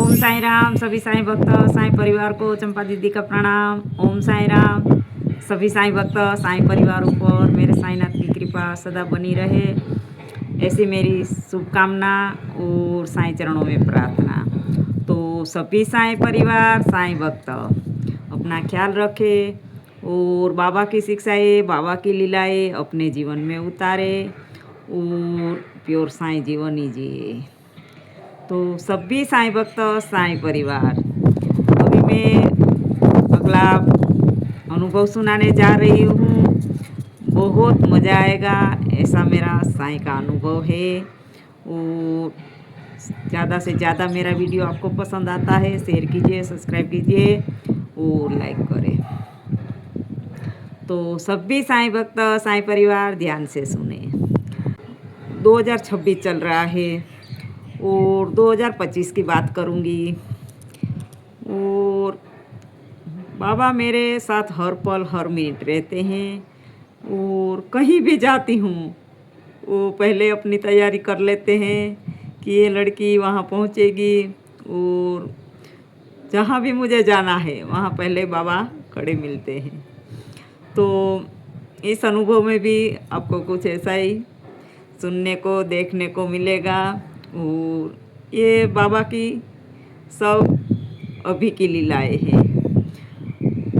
ओम साई राम। सभी साईं भक्त साईं परिवार को चंपा दीदी का प्रणाम। ओम साई राम। सभी साईं भक्त साईं परिवारों पर मेरे साईंनाथ की कृपा सदा बनी रहे, ऐसी मेरी शुभकामना और साईं चरणों में प्रार्थना। तो सभी साईं परिवार साईं भक्त अपना ख्याल रखें और बाबा की शिक्षाएं, बाबा की लीलाएं अपने जीवन में उतारे और प्योर साईं जीवन जिए। तो सभी साईं भक्त साईं परिवार, अभी मैं अगला अनुभव सुनाने जा रही हूँ। बहुत मज़ा आएगा, ऐसा मेरा साईं का अनुभव है। और ज़्यादा से ज़्यादा मेरा वीडियो आपको पसंद आता है, शेयर कीजिए, सब्सक्राइब कीजिए और लाइक करें। तो सभी साईं भक्त साईं परिवार ध्यान से सुने। 2026 चल रहा है और 2025 की बात करूँगी। और बाबा मेरे साथ हर पल हर मिनट रहते हैं और कहीं भी जाती हूँ वो पहले अपनी तैयारी कर लेते हैं कि ये लड़की वहाँ पहुँचेगी, और जहाँ भी मुझे जाना है वहाँ पहले बाबा खड़े मिलते हैं। तो इस अनुभव में भी आपको कुछ ऐसा ही सुनने को देखने को मिलेगा। और ये बाबा की सब अभी की लीलाएं हैं।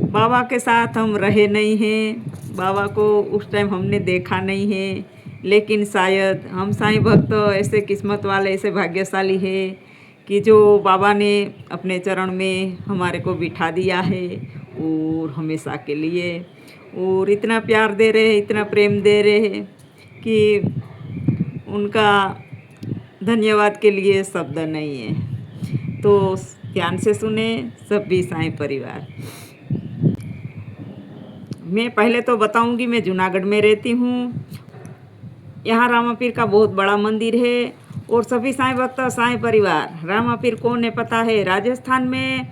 बाबा के साथ हम रहे नहीं हैं, बाबा को उस टाइम हमने देखा नहीं है, लेकिन शायद हम साईं भक्त ऐसे किस्मत वाले, ऐसे भाग्यशाली है कि जो बाबा ने अपने चरण में हमारे को बिठा दिया है और हमेशा के लिए, और इतना प्यार दे रहे हैं, इतना प्रेम दे रहे हैं कि उनका धन्यवाद के लिए शब्द नहीं है। तो ध्यान से सुने सभी साईं परिवार। मैं पहले तो बताऊंगी, मैं जूनागढ़ में रहती हूँ। यहाँ रामापीर का बहुत बड़ा मंदिर है। और सभी साईं भक्त साईं परिवार, रामापीर कौन है पता है? राजस्थान में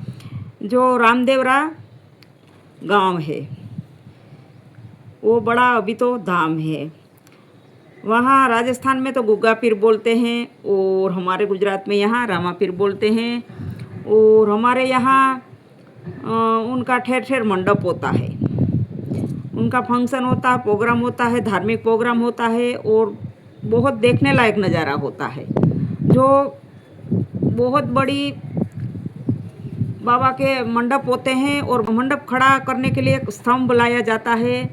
जो रामदेवरा गांव है वो बड़ा अभी तो धाम है। वहाँ राजस्थान में तो गुग्गा पीर बोलते हैं और हमारे गुजरात में यहाँ रामापीर बोलते हैं। और हमारे यहाँ उनका ठेर ठेर मंडप होता है, उनका फंक्शन होता है, प्रोग्राम होता है, धार्मिक प्रोग्राम होता है और बहुत देखने लायक नज़ारा होता है। जो बहुत बड़ी बाबा के मंडप होते हैं और मंडप खड़ा करने के लिए एक स्तंभ लाया जाता है,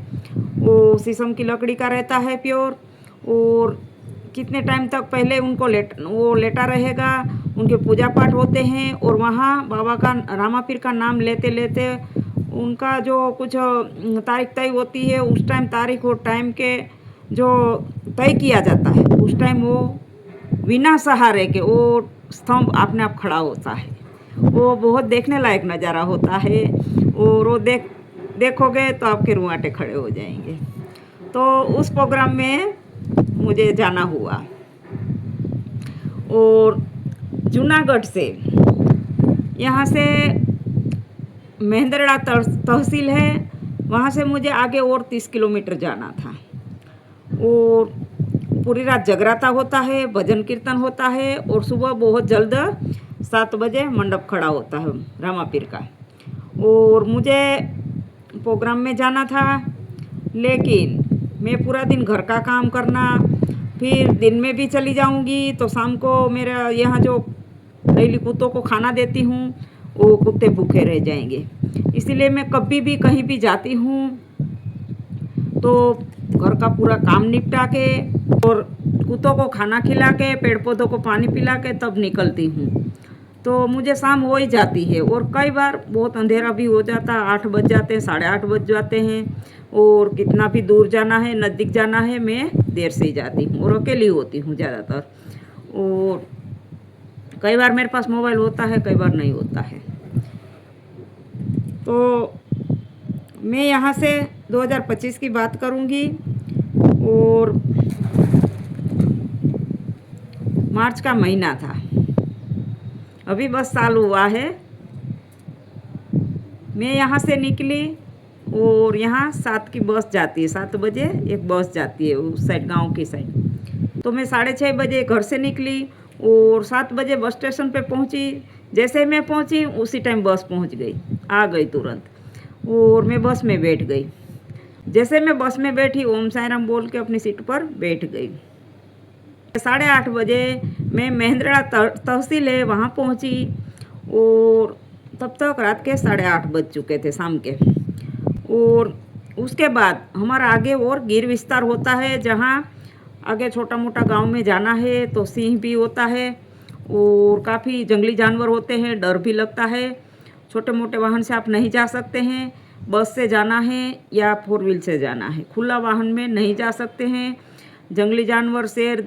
वो शीशम की लकड़ी का रहता है प्योर। और कितने टाइम तक पहले उनको वो लेटा रहेगा, उनके पूजा पाठ होते हैं। और वहाँ बाबा का, रामापीर का नाम लेते लेते उनका जो कुछ तारीख तय होती है, उस टाइम तारीख और टाइम के जो तय किया जाता है, उस टाइम वो बिना सहारे के वो स्तंभ अपने आप खड़ा होता है। वो बहुत देखने लायक नज़ारा होता है और वो देखोगे तो आपके रुआंटे खड़े हो जाएंगे। तो उस प्रोग्राम में मुझे जाना हुआ। और जूनागढ़ से, यहाँ से महेंद्रगढ़ तहसील है, वहाँ से मुझे आगे और 30 किलोमीटर जाना था। और पूरी रात जगराता होता है, भजन कीर्तन होता है और सुबह बहुत जल्द 7 बजे मंडप खड़ा होता है रामापीर का। और मुझे प्रोग्राम में जाना था, लेकिन मैं पूरा दिन घर का काम करना, फिर दिन में भी चली जाऊंगी तो शाम को मेरा यहाँ जो डेली कुत्तों को खाना देती हूँ वो कुत्ते भूखे रह जाएंगे। इसीलिए मैं कभी भी कहीं भी जाती हूँ तो घर का पूरा काम निपटा के और कुत्तों को खाना खिला के, पेड़ पौधों को पानी पिला के तब निकलती हूँ। तो मुझे शाम हो ही जाती है और कई बार बहुत अंधेरा भी हो जाता, 8 बज जाते हैं, 8:30 बज जाते हैं। और कितना भी दूर जाना है, नज़दीक जाना है, मैं देर से ही जाती हूँ और अकेली होती हूँ ज़्यादातर। और कई बार मेरे पास मोबाइल होता है, कई बार नहीं होता है। तो मैं यहाँ से 2025 की बात करूँगी और मार्च का महीना था, अभी बस साल हुआ है। मैं यहाँ से निकली और यहाँ 7 की बस जाती है, 7 बजे एक बस जाती है उस साइड, गांव की साइड। तो मैं 6:30 बजे घर से निकली और 7 बजे बस स्टेशन पे पहुंची। जैसे मैं पहुंची उसी टाइम बस पहुंच गई, आ गई तुरंत, और मैं बस में बैठ गई। जैसे मैं बस में बैठी ओम साई राम बोल के अपनी सीट पर बैठ गई। 8:30 बजे मैं महेंद्रड़ा तहसील है वहाँ पहुँची, और तब तक रात के 8:30 बज चुके थे शाम के। और उसके बाद हमारा आगे और गिर विस्तार होता है, जहाँ आगे छोटा मोटा गांव में जाना है तो सिंह भी होता है और काफ़ी जंगली जानवर होते हैं, डर भी लगता है। छोटे मोटे वाहन से आप नहीं जा सकते हैं, बस से जाना है या 4 व्हील से जाना है। खुला वाहन में नहीं जा सकते हैं। जंगली जानवर, शेर,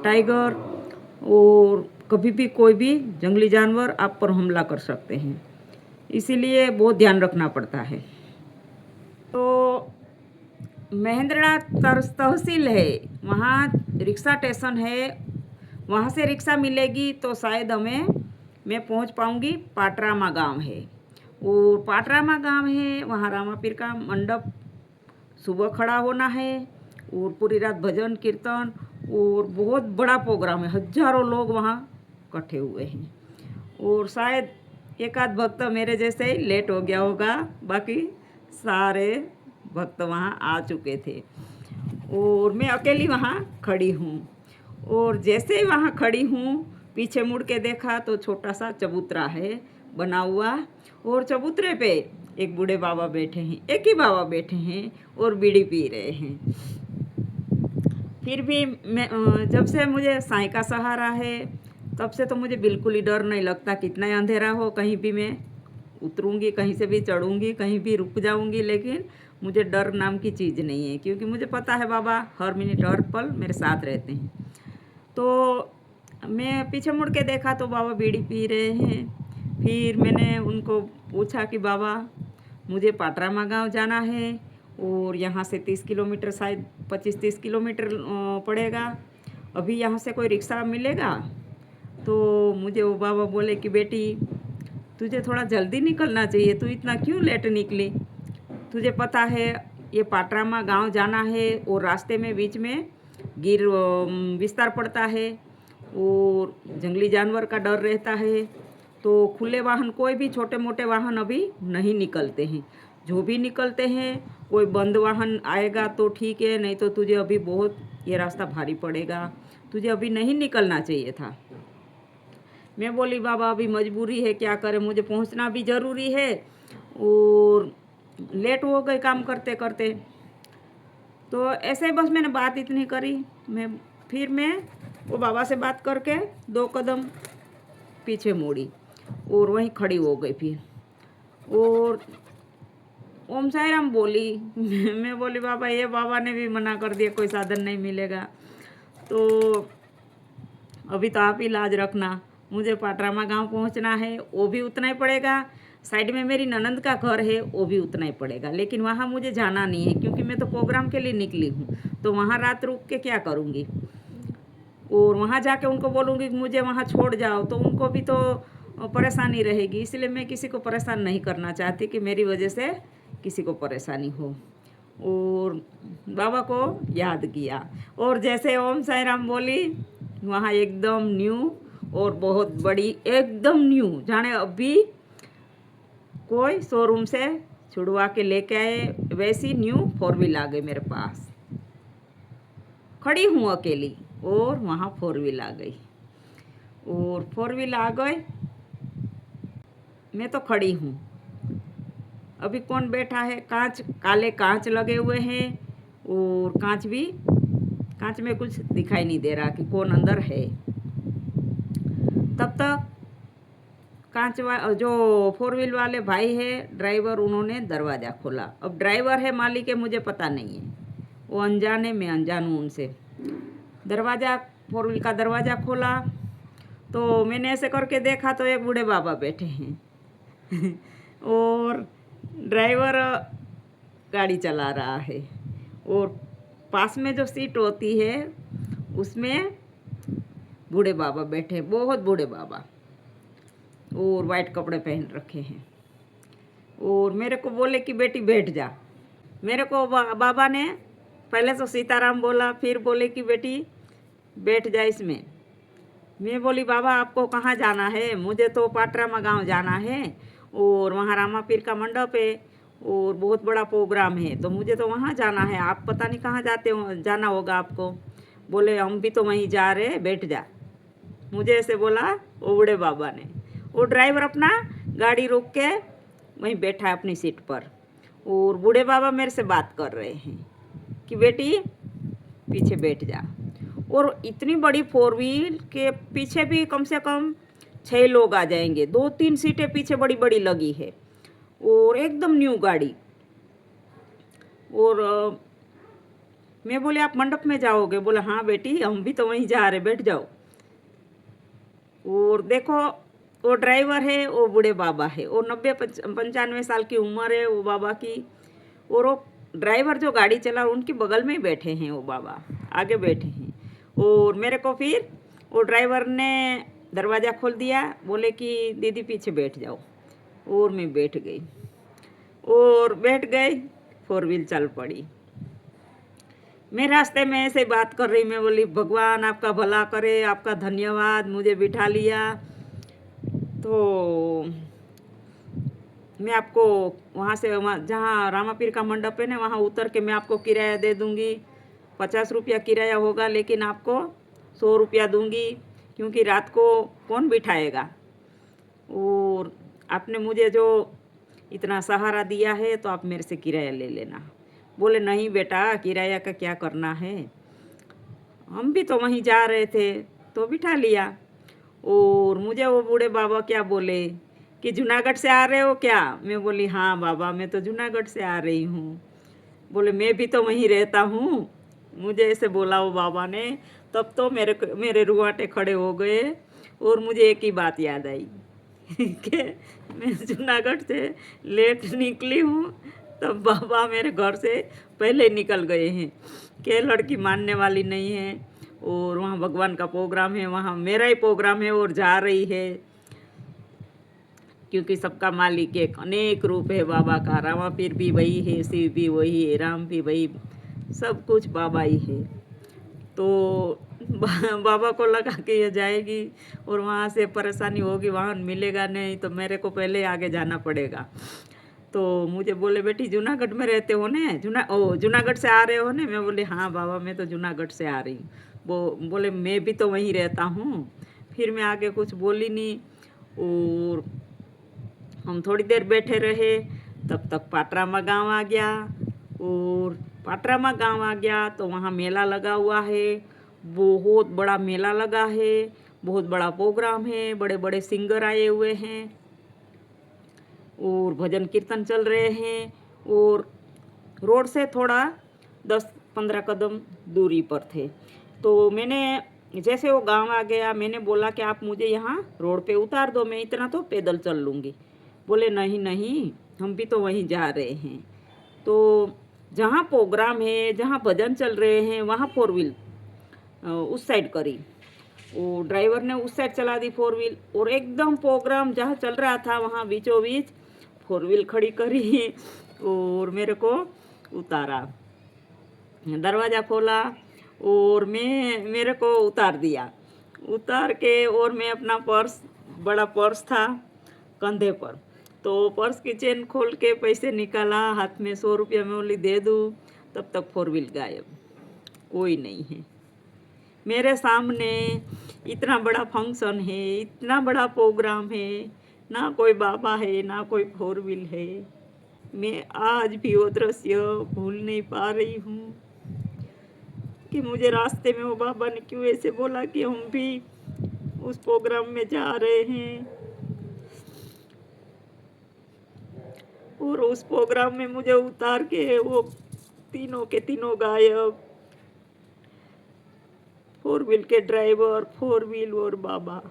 टाइगर और कभी भी कोई भी जंगली जानवर आप पर हमला कर सकते हैं, इसीलिए बहुत ध्यान रखना पड़ता है। तो महेंद्रड़ा तहसील है, वहाँ रिक्शा स्टेशन है, वहाँ से रिक्शा मिलेगी तो शायद मैं पहुँच पाऊँगी। पाटरामा गांव है, और पाटरामा गांव है वहाँ रामापीर का मंडप सुबह खड़ा होना है, और पूरी रात भजन कीर्तन और बहुत बड़ा प्रोग्राम है। हजारों लोग वहाँ इकट्ठे हुए हैं, और शायद एक आध भक्त मेरे जैसे ही लेट हो गया होगा, बाकी सारे भक्त वहाँ आ चुके थे, और मैं अकेली वहाँ खड़ी हूँ। और जैसे ही वहाँ खड़ी हूँ, पीछे मुड़ के देखा तो छोटा सा चबूतरा है बना हुआ, और चबूतरे पे एक बूढ़े बाबा बैठे हैं, एक ही बाबा बैठे हैं और बीड़ी पी रहे हैं। फिर भी मैं जब से मुझे साईं का सहारा है, तब से तो मुझे बिल्कुल ही डर नहीं लगता। कितना ही अंधेरा हो, कहीं भी मैं उतरूँगी, कहीं से भी चढ़ूँगी, कहीं भी रुक जाऊँगी, लेकिन मुझे डर नाम की चीज़ नहीं है, क्योंकि मुझे पता है बाबा हर मिनट हर पल मेरे साथ रहते हैं। तो मैं पीछे मुड़ के देखा तो बाबा बीड़ी पी रहे हैं। फिर मैंने उनको पूछा कि बाबा मुझे पाटरामा गांव जाना है, और यहाँ से 30 किलोमीटर, शायद 25-30 किलोमीटर पड़ेगा। अभी यहाँ से कोई रिक्शा मिलेगा? तो मुझे वो बाबा बोले कि बेटी तुझे थोड़ा जल्दी निकलना चाहिए, तू इतना क्यों लेट निकली? तुझे पता है ये पाटरामा गांव जाना है, और रास्ते में बीच में गिर विस्तार पड़ता है, और जंगली जानवर का डर रहता है। तो खुले वाहन, कोई भी छोटे मोटे वाहन अभी नहीं निकलते हैं। जो भी निकलते हैं कोई बंद वाहन आएगा तो ठीक है, नहीं तो तुझे अभी बहुत ये रास्ता भारी पड़ेगा, तुझे अभी नहीं निकलना चाहिए था। मैं बोली बाबा अभी मजबूरी है, क्या करें, मुझे पहुंचना भी ज़रूरी है, और लेट हो गए काम करते करते। तो ऐसे बस मैंने बात इतनी करी। फिर मैं वो बाबा से बात करके 2 कदम पीछे मुड़ी और वहीं खड़ी हो गई। फिर और ओम साई राम बोली। मैं बोली बाबा ये बाबा ने भी मना कर दिया, कोई साधन नहीं मिलेगा, तो अभी तो आप ही लाज रखना। मुझे पाटरामा गांव पहुंचना है, वो भी उतना ही पड़ेगा। साइड में मेरी ननंद का घर है, वो भी उतना ही पड़ेगा, लेकिन वहाँ मुझे जाना नहीं है, क्योंकि मैं तो प्रोग्राम के लिए निकली हूँ। तो वहाँ रात रुक के क्या करूँगी, और वहाँ जाके उनको बोलूँगी कि मुझे वहाँ छोड़ जाओ, तो उनको भी तो परेशानी रहेगी। इसलिए मैं किसी को परेशान नहीं करना चाहती कि मेरी वजह से किसी को परेशानी हो। और बाबा को याद किया, और जैसे ओम साई राम बोली, वहाँ एकदम न्यू और बहुत बड़ी, एकदम न्यू, जाने अभी कोई शोरूम से छुड़वा के लेके आए वैसी न्यू 4 व्हील आ गई मेरे पास। खड़ी हूँ अकेली, और वहाँ 4 व्हील आ गई, और 4 व्हील आ गए, मैं तो खड़ी हूँ। अभी कौन बैठा है? कांच, काले कांच लगे हुए हैं, और कांच में कुछ दिखाई नहीं दे रहा कि कौन अंदर है। तब तक जो 4 व्हील वाले भाई है ड्राइवर, उन्होंने दरवाज़ा खोला। अब ड्राइवर है, मालिक है, मुझे पता नहीं है, वो अनजान है, मैं अनजान हूँ उनसे। 4 व्हील का दरवाज़ा खोला तो मैंने ऐसे करके देखा तो एक बूढ़े बाबा बैठे हैं और ड्राइवर गाड़ी चला रहा है, और पास में जो सीट होती है उसमें बूढ़े बाबा बैठे, बहुत बूढ़े बाबा, और वाइट कपड़े पहन रखे हैं। और मेरे को बोले कि बेटी बैठ जा। मेरे को बाबा ने पहले तो सीताराम बोला, फिर बोले कि बेटी बैठ जा इसमें। मैं बोली बाबा आपको कहाँ जाना है? मुझे तो पाटरामा गांव जाना है और वहाँ रामा पीर का मंडप है और बहुत बड़ा प्रोग्राम है, तो मुझे तो वहाँ जाना है। आप पता नहीं कहाँ जाते हो, जाना होगा आपको। बोले हम भी तो वहीं जा रहे हैं, बैठ जा। मुझे ऐसे बोला वो बूढ़े बाबा ने। वो ड्राइवर अपना गाड़ी रोक के वहीं बैठा है अपनी सीट पर और बूढ़े बाबा मेरे से बात कर रहे हैं कि बेटी पीछे बैठ जा। और इतनी बड़ी फोर व्हील के पीछे भी कम से कम 6 लोग आ जाएंगे। 2-3 सीटें पीछे बड़ी बड़ी लगी है और एकदम न्यू गाड़ी। और मैं बोले आप मंडप में जाओगे? बोले हाँ बेटी हम भी तो वहीं जा रहे, बैठ जाओ। और देखो वो ड्राइवर है वो बूढ़े बाबा है, वो 90-95 साल की उम्र है वो बाबा की। और वो ड्राइवर जो गाड़ी चला उनके बगल में ही बैठे हैं, वो बाबा आगे बैठे हैं। और मेरे को फिर वो ड्राइवर ने दरवाज़ा खोल दिया, बोले कि दीदी पीछे बैठ जाओ। और मैं बैठ गई और बैठ गई, फोर व्हील चल पड़ी। मैं रास्ते में ऐसे बात कर रही, मैं बोली भगवान आपका भला करे, आपका धन्यवाद, मुझे बिठा लिया। तो मैं आपको वहाँ से वहाँ जहाँ रामापीर का मंडप है ना वहाँ उतर के मैं आपको किराया दे दूँगी। 50 रुपया किराया होगा, लेकिन आपको 100 रुपया दूँगी क्योंकि रात को कौन बिठाएगा। और आपने मुझे जो इतना सहारा दिया है तो आप मेरे से किराया ले लेना। बोले नहीं बेटा किराया का क्या करना है, हम भी तो वहीं जा रहे थे तो बिठा लिया। और मुझे वो बूढ़े बाबा क्या बोले कि जूनागढ़ से आ रहे हो क्या? मैं बोली हाँ बाबा मैं तो जूनागढ़ से आ रही हूँ। बोले मैं भी तो वहीं रहता हूँ, मुझे ऐसे बोला वो बाबा ने। तब तो मेरे रुआटे खड़े हो गए और मुझे एक ही बात याद आई कि मैं जूनागढ़ से लेट निकली हूँ तब बाबा मेरे घर से पहले निकल गए हैं कि लड़की मानने वाली नहीं है और वहाँ भगवान का प्रोग्राम है, वहाँ मेरा ही प्रोग्राम है और जा रही है। क्योंकि सबका मालिक एक अनेक रूप है बाबा का, रामा पीर भी वही है, शिव भी वही है, राम भी वही, सब कुछ बाबा ही है। तो बाबा को लगा कि ये जाएगी और वहाँ से परेशानी होगी, वाहन मिलेगा नहीं तो मेरे को पहले आगे जाना पड़ेगा। तो मुझे बोले बेटी जूनागढ़ में रहते हो ने, जूनागढ़ से आ रहे हो ने? मैं बोली हाँ बाबा मैं तो जूनागढ़ से आ रही हूँ। बोले मैं भी तो वहीं रहता हूँ। फिर मैं आगे कुछ बोली नहीं और हम थोड़ी देर बैठे रहे। तब तक पाटरामा गांव आ गया और पाटरामा गांव आ गया तो वहाँ मेला लगा हुआ है, बहुत बड़ा मेला लगा है, बहुत बड़ा प्रोग्राम है, बड़े बड़े सिंगर आए हुए हैं और भजन कीर्तन चल रहे हैं। और रोड से थोड़ा 10-15 कदम दूरी पर थे। तो मैंने जैसे वो गांव आ गया मैंने बोला कि आप मुझे यहाँ रोड पे उतार दो, मैं इतना तो पैदल चल लूँगी। बोले नहीं नहीं हम भी तो वहीं जा रहे हैं। तो जहाँ प्रोग्राम है जहाँ भजन चल रहे हैं वहाँ फोर व्हील उस साइड करी, वो ड्राइवर ने उस साइड चला दी फोर व्हील और एकदम प्रोग्राम जहाँ चल रहा था वहाँ बीचों बीच फोर व्हील खड़ी करी और मेरे को उतारा, दरवाज़ा खोला और मेरे को उतार दिया। उतार के और मैं अपना पर्स, बड़ा पर्स था कंधे पर, तो पर्स की चेन खोल के पैसे निकाला, हाथ में 100 रुपया मैं बोली दे दूँ। तब तक फोर व्हील गायब, कोई नहीं है मेरे सामने। इतना बड़ा फंक्शन है, इतना बड़ा प्रोग्राम है, ना कोई बाबा है ना कोई फोर व्हील है। मैं आज भी वो दृश्य भूल नहीं पा रही हूँ कि मुझे रास्ते में वो बाबा ने क्यों ऐसे बोला कि हम भी उस प्रोग्राम में जा रहे हैं। और उस प्रोग्राम में मुझे उतार के वो तीनों के तीनों गायब, फोर व्हील के ड्राइवर, फोर व्हील और बाबा।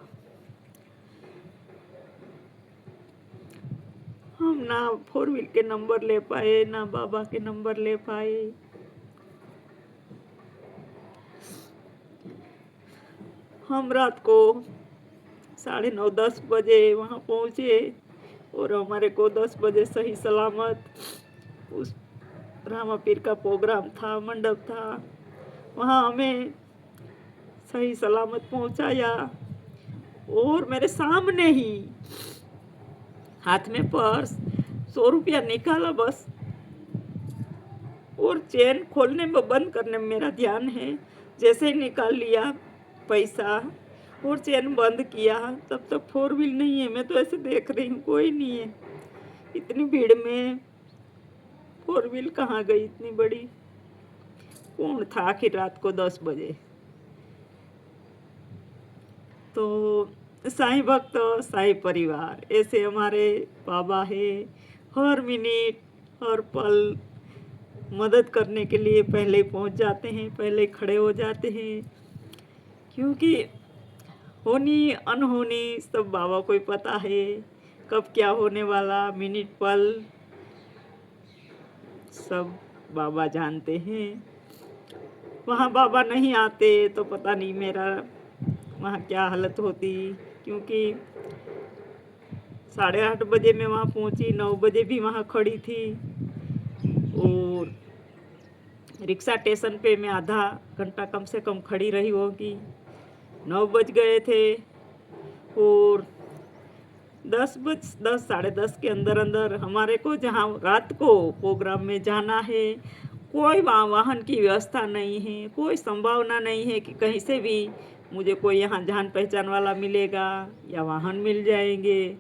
हम ना फोर व्हील के नंबर ले पाए ना बाबा के नंबर ले पाए। हम रात को 9:30-10 बजे वहाँ पहुँचे और हमारे को 10 बजे सही सलामत उस रामा पीर का प्रोग्राम था, मंडप था, वहाँ हमें सही सलामत पहुँचाया। और मेरे सामने ही हाथ में पर्स, 100 रुपया निकाला बस, और चेन खोलने में बंद करने में मेरा ध्यान है। जैसे ही निकाल लिया पैसा और चेन बंद किया, तब तक 4 व्हील नहीं है। मैं तो ऐसे देख रही हूँ, कोई नहीं है। इतनी भीड़ में 4 व्हील कहाँ गई इतनी बड़ी? कौन था आखिर रात को 10 बजे? तो साईं भक्त, साईं परिवार, ऐसे हमारे बाबा है। हर मिनट, हर पल मदद करने के लिए पहले पहुंच जाते हैं, पहले खड़े हो जाते हैं। क्योंकि होनी अनहोनी सब बाबा को ही पता है, कब क्या होने वाला, मिनट पल सब बाबा जानते हैं। वहाँ बाबा नहीं आते तो पता नहीं मेरा वहाँ क्या हालत होती। क्योंकि 8:30 बजे मैं वहाँ पहुँची, 9 बजे भी वहाँ खड़ी थी, और रिक्शा स्टेशन पे मैं आधा घंटा कम से कम खड़ी रही होगी। 9 बज गए थे, और 10 साढ़े 10 के अंदर अंदर हमारे को जहाँ रात को प्रोग्राम में जाना है, कोई वहाँ वाहन की व्यवस्था नहीं है, कोई संभावना नहीं है कि कहीं से भी मुझे कोई यहाँ जान पहचान वाला मिलेगा या वाहन मिल जाएंगे।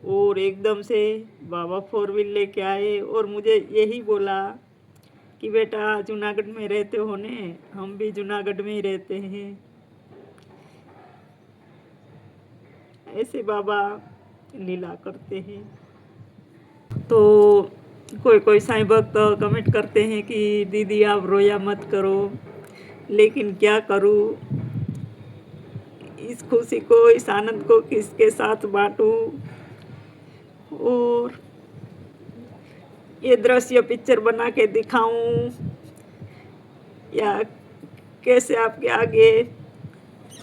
और एकदम से बाबा 4 व्हील लेके आए और मुझे यही बोला कि बेटा जूनागढ़ में रहते हो ने, हम भी जूनागढ़ में ही रहते हैं। ऐसे बाबा लीला करते हैं। तो कोई कोई साईं भक्त कमेंट करते हैं कि दीदी आप रोया मत करो, लेकिन क्या करूं, इस खुशी को, इस आनंद को किसके साथ बांटूं, और ये दृश्य पिक्चर बना के दिखाऊं या कैसे आपके आगे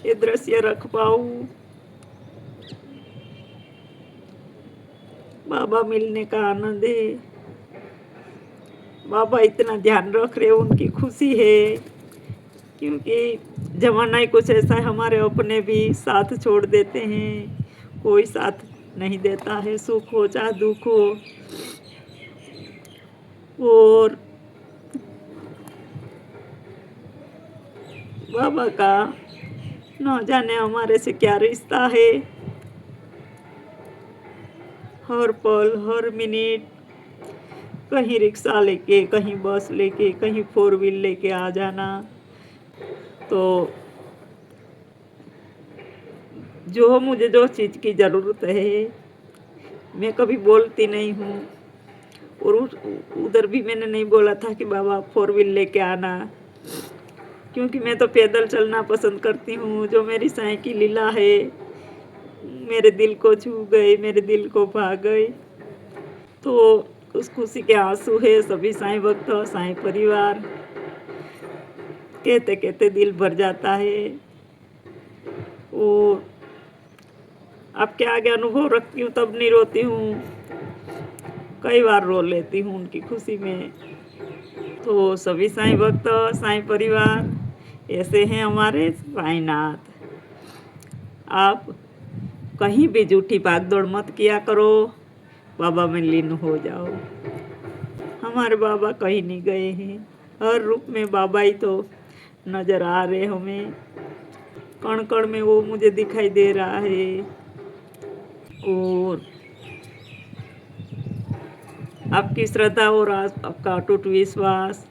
ये दृश्य रख पाऊं। बाबा मिलने का आनंद है, बाबा इतना ध्यान रख रहे, उनकी खुशी है। क्योंकि जमाना ही कुछ ऐसा है, हमारे अपने भी साथ छोड़ देते हैं, कोई साथ नहीं देता है, सुख हो चाहे दुख हो। और बाबा का न जाने हमारे से क्या रिश्ता है। हर पल, हर मिनट, कहीं रिक्शा लेके, कहीं बस लेके, कहीं 4 व्हील लेके आ जाना। तो जो मुझे जो चीज़ की ज़रूरत है, मैं कभी बोलती नहीं हूँ। और उधर भी मैंने नहीं बोला था कि बाबा 4 व्हील लेके आना, क्योंकि मैं तो पैदल चलना पसंद करती हूँ। जो मेरी साईं की लीला है, मेरे दिल को छू गई, मेरे दिल को भा गई। तो उस खुशी के आंसू है सभी साईं भक्त, साईं परिवार। कहते कहते दिल भर जाता है। और आपके आगे अनुभव रखती हूँ तब नहीं रोती हूँ, कई बार रो लेती हूँ उनकी खुशी में। तो सभी साईं भक्त, साईं परिवार, ऐसे हैं हमारे साईंनाथ। आप कहीं भी झूठी भागदौड़ मत किया करो, बाबा में लीन हो जाओ। हमारे बाबा कहीं नहीं गए हैं, हर रूप में बाबा ही तो नजर आ रहे हमें। कण कण में वो मुझे दिखाई दे रहा है। और आपकी श्रद्धा और आपका अटूट विश्वास,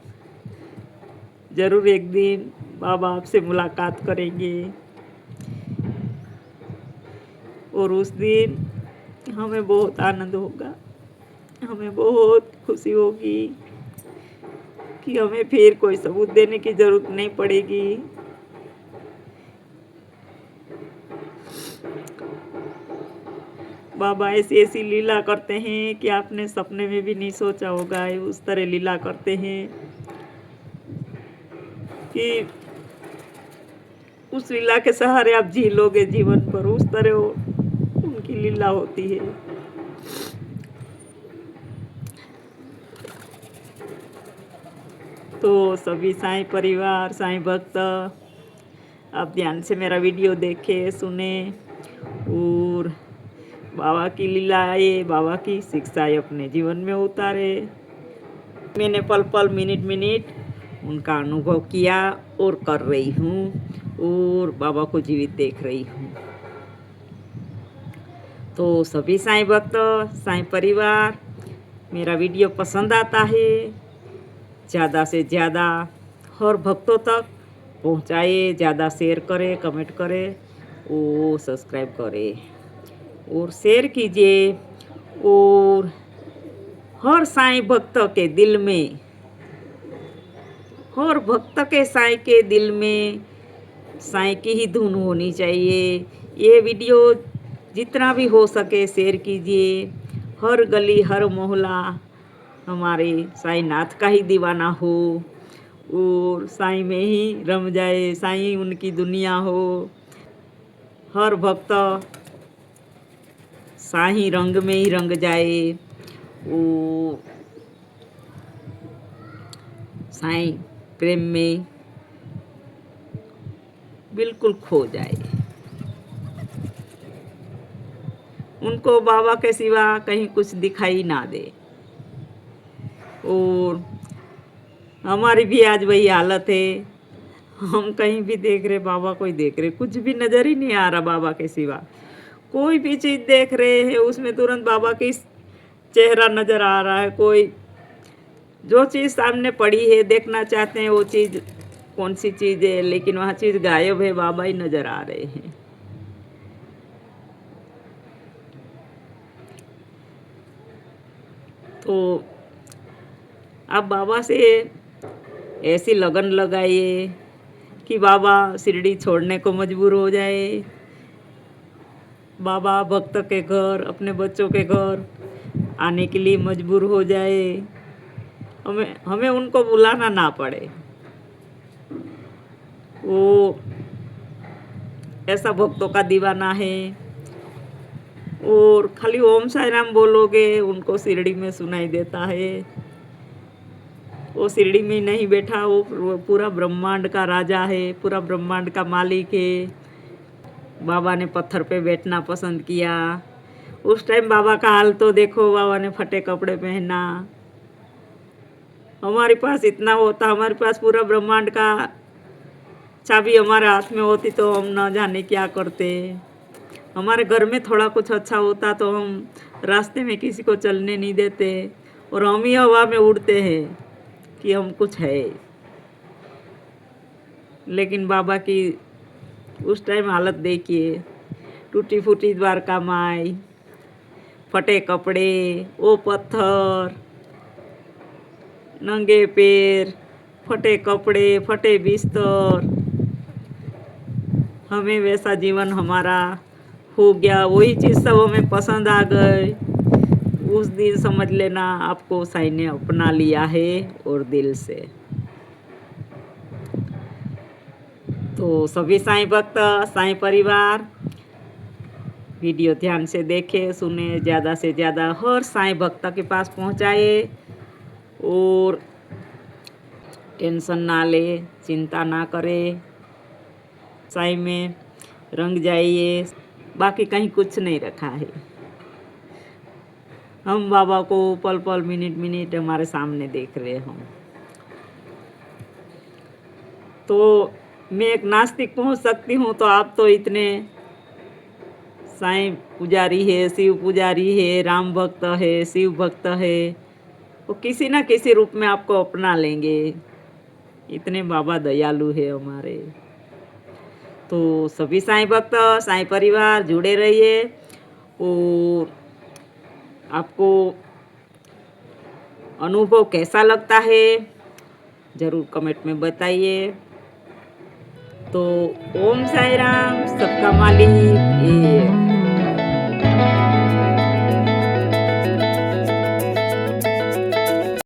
जरूर एक दिन बाबा आपसे मुलाकात करेंगे, और उस दिन हमें बहुत आनंद होगा, हमें बहुत खुशी होगी कि हमें फिर कोई सबूत देने की जरूरत नहीं पड़ेगी। बाबा ऐसी ऐसी लीला करते हैं कि आपने सपने में भी नहीं सोचा होगा। उस तरह लीला करते हैं कि उस लीला के सहारे आप जी लोगे जीवन पर, उस तरह उनकी लीला होती है। तो सभी साईं परिवार, साईं भक्त, आप ध्यान से मेरा वीडियो देखें, सुने और बाबा की लीलाएं, बाबा की शिक्षाएं अपने जीवन में उतारे। मैंने पल पल, मिनट मिनट उनका अनुभव किया और कर रही हूँ और बाबा को जीवित देख रही हूँ। तो सभी साईं भक्त, साईं परिवार, मेरा वीडियो पसंद आता है ज़्यादा से ज़्यादा हर भक्तों तक पहुँचाए, ज़्यादा शेयर करें, कमेंट करें और सब्सक्राइब करें और शेयर कीजिए। और हर साईं भक्त के दिल में, हर भक्त के साईं के दिल में साईं की ही धुन होनी चाहिए। ये वीडियो जितना भी हो सके शेयर कीजिए। हर गली, हर मोहल्ला हमारे साईं नाथ का ही दीवाना हो और साईं में ही रम जाए, साईं उनकी दुनिया हो। हर भक्त साईं रंग में ही रंग जाए, वो साईं प्रेम में बिल्कुल खो जाए। उनको बाबा के सिवा कहीं कुछ दिखाई ना दे। और हमारी भी आज वही हालत है, हम कहीं भी देख रहे बाबा को ही देख रहे, कुछ भी नज़र ही नहीं आ रहा बाबा के सिवा। कोई भी चीज़ देख रहे हैं उसमें तुरंत बाबा की चेहरा नज़र आ रहा है। कोई जो चीज़ सामने पड़ी है देखना चाहते हैं वो चीज़ कौन सी चीज़ है, लेकिन वहाँ चीज़ गायब है, बाबा ही नज़र आ रहे हैं। तो आप बाबा से ऐसी लगन लगाइए कि बाबा शिरडी छोड़ने को मजबूर हो जाए। बाबा भक्त के घर, अपने बच्चों के घर आने के लिए मजबूर हो जाए। हमें उनको बुलाना ना पड़े। वो ऐसा भक्तों का दीवाना है। और खाली ओम साई राम बोलोगे उनको शिरडी में सुनाई देता है। वो शिरडी में नहीं बैठा, वो पूरा ब्रह्मांड का राजा है, पूरा ब्रह्मांड का मालिक है। बाबा ने पत्थर पे बैठना पसंद किया। उस टाइम बाबा का हाल तो देखो, बाबा ने फटे कपड़े पहना। हमारे पास इतना होता, हमारे पास पूरा ब्रह्मांड का चाबी हमारे हाथ में होती तो हम न जाने क्या करते। हमारे घर में थोड़ा कुछ अच्छा होता तो हम रास्ते में किसी को चलने नहीं देते और हम ही हवा में उड़ते हैं कि हम कुछ है। लेकिन बाबा की उस टाइम हालत देखिए, टूटी फूटी द्वारका माई, फटे कपड़े, वो पत्थर, नंगे पैर, फटे कपड़े, फटे बिस्तर। हमें वैसा जीवन हमारा हो गया, वही चीज़ सब हमें पसंद आ गए। उस दिन समझ लेना आपको साईं ने अपना लिया है और दिल से। तो सभी साईं भक्त, साईं परिवार, वीडियो ध्यान से देखे, सुने, ज़्यादा से ज़्यादा हर साईं भक्त के पास पहुँचाए और टेंशन ना ले, चिंता ना करे, साईं में रंग जाइए। बाकी कहीं कुछ नहीं रखा है। हम बाबा को पल पल, मिनट मिनट हमारे सामने देख रहे हम। तो मैं एक नास्तिक पहुंच सकती हूँ, तो आप तो इतने साईं पुजारी है, शिव पुजारी है, राम भक्त है, शिव भक्त है, वो किसी ना किसी रूप में आपको अपना लेंगे। इतने बाबा दयालु है हमारे। तो सभी साईं भक्त, साईं परिवार जुड़े रहिए और आपको अनुभव कैसा लगता है ज़रूर कमेंट में बताइए। तो ओम साई राम, सबका मालिक एक।